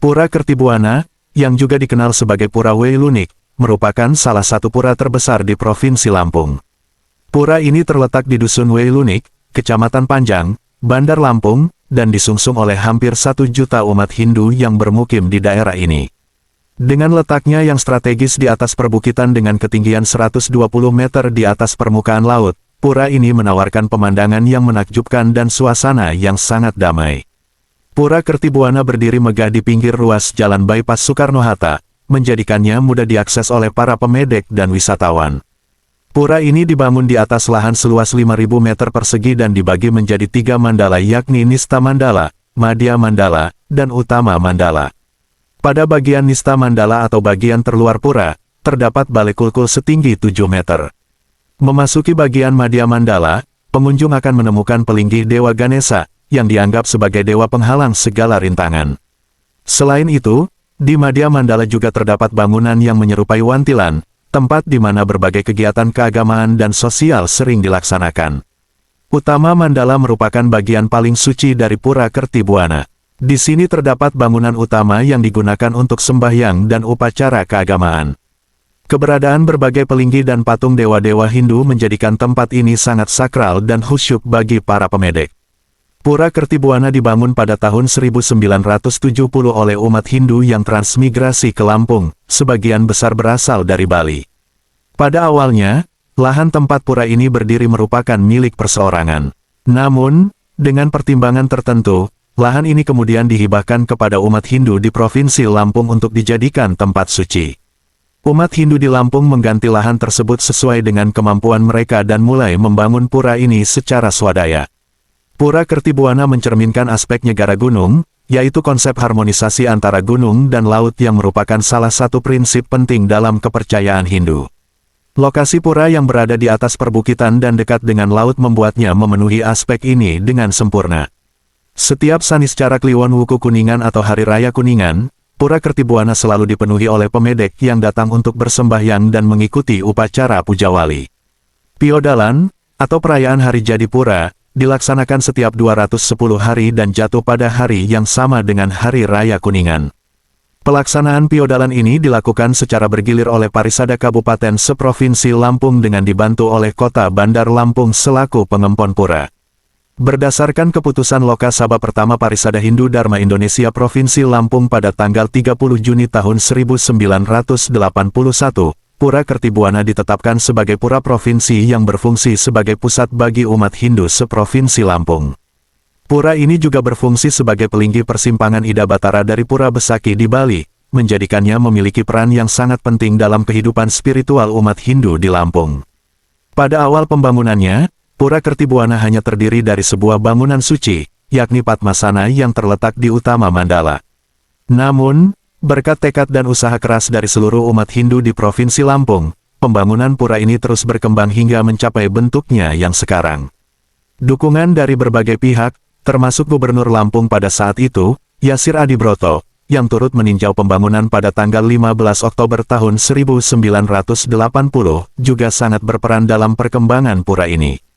Pura Kertibuana, yang juga dikenal sebagai Pura Wei Lunik, merupakan salah satu pura terbesar di Provinsi Lampung. Pura ini terletak di Dusun Wei Lunik, Kecamatan Panjang, Bandar Lampung, dan disungsung oleh hampir 1 juta umat Hindu yang bermukim di daerah ini. Dengan letaknya yang strategis di atas perbukitan dengan ketinggian 120 meter di atas permukaan laut, pura ini menawarkan pemandangan yang menakjubkan dan suasana yang sangat damai. Pura Kertibuana berdiri megah di pinggir ruas Jalan Bypass Soekarno-Hatta, menjadikannya mudah diakses oleh para pemedek dan wisatawan. Pura ini dibangun di atas lahan seluas 5.000 meter persegi dan dibagi menjadi 3 mandala yakni Nista Mandala, Madhya Mandala, dan Utama Mandala. Pada bagian Nista Mandala atau bagian terluar pura, terdapat balai kulkul setinggi 7 meter. Memasuki bagian Madhya Mandala, pengunjung akan menemukan pelinggih Dewa Ganesha, yang dianggap sebagai dewa penghalang segala rintangan. Selain itu, di Madhya Mandala juga terdapat bangunan yang menyerupai wantilan, tempat di mana berbagai kegiatan keagamaan dan sosial sering dilaksanakan. Utama Mandala merupakan bagian paling suci dari Pura Kertibuana. Di sini terdapat bangunan utama yang digunakan untuk sembahyang dan upacara keagamaan. Keberadaan berbagai pelinggih dan patung dewa-dewa Hindu menjadikan tempat ini sangat sakral dan khusyuk bagi para pemedek. Pura Kertibuana dibangun pada tahun 1970 oleh umat Hindu yang transmigrasi ke Lampung, sebagian besar berasal dari Bali. Pada awalnya, lahan tempat pura ini berdiri merupakan milik perseorangan. Namun, dengan pertimbangan tertentu, lahan ini kemudian dihibahkan kepada umat Hindu di Provinsi Lampung untuk dijadikan tempat suci. Umat Hindu di Lampung mengganti lahan tersebut sesuai dengan kemampuan mereka dan mulai membangun pura ini secara swadaya. Pura Kertibuana mencerminkan aspek negara gunung, yaitu konsep harmonisasi antara gunung dan laut yang merupakan salah satu prinsip penting dalam kepercayaan Hindu. Lokasi pura yang berada di atas perbukitan dan dekat dengan laut membuatnya memenuhi aspek ini dengan sempurna. Setiap Saniscara Kliwon Wuku Kuningan atau Hari Raya Kuningan, Pura Kertibuana selalu dipenuhi oleh pemedek yang datang untuk bersembahyang dan mengikuti upacara pujawali. Piodalan, atau perayaan Hari Jadi Pura, dilaksanakan setiap 210 hari dan jatuh pada hari yang sama dengan Hari Raya Kuningan. Pelaksanaan piodalan ini dilakukan secara bergilir oleh Parisada Kabupaten seprovinsi Lampung dengan dibantu oleh Kota Bandar Lampung selaku pengempon pura. Berdasarkan keputusan Loka Sabha pertama Parisada Hindu Dharma Indonesia Provinsi Lampung pada tanggal 30 Juni tahun 1981, Pura Kertibuana ditetapkan sebagai pura provinsi yang berfungsi sebagai pusat bagi umat Hindu seprovinsi Lampung. Pura ini juga berfungsi sebagai pelinggih persimpangan Ida Batara dari Pura Besaki di Bali, menjadikannya memiliki peran yang sangat penting dalam kehidupan spiritual umat Hindu di Lampung. Pada awal pembangunannya, Pura Kertibuana hanya terdiri dari sebuah bangunan suci, yakni Padmasana yang terletak di Utama Mandala. Namun, berkat tekad dan usaha keras dari seluruh umat Hindu di Provinsi Lampung, pembangunan pura ini terus berkembang hingga mencapai bentuknya yang sekarang. Dukungan dari berbagai pihak, termasuk Gubernur Lampung pada saat itu, Yasir Adibroto, yang turut meninjau pembangunan pada tanggal 15 Oktober tahun 1980, juga sangat berperan dalam perkembangan pura ini.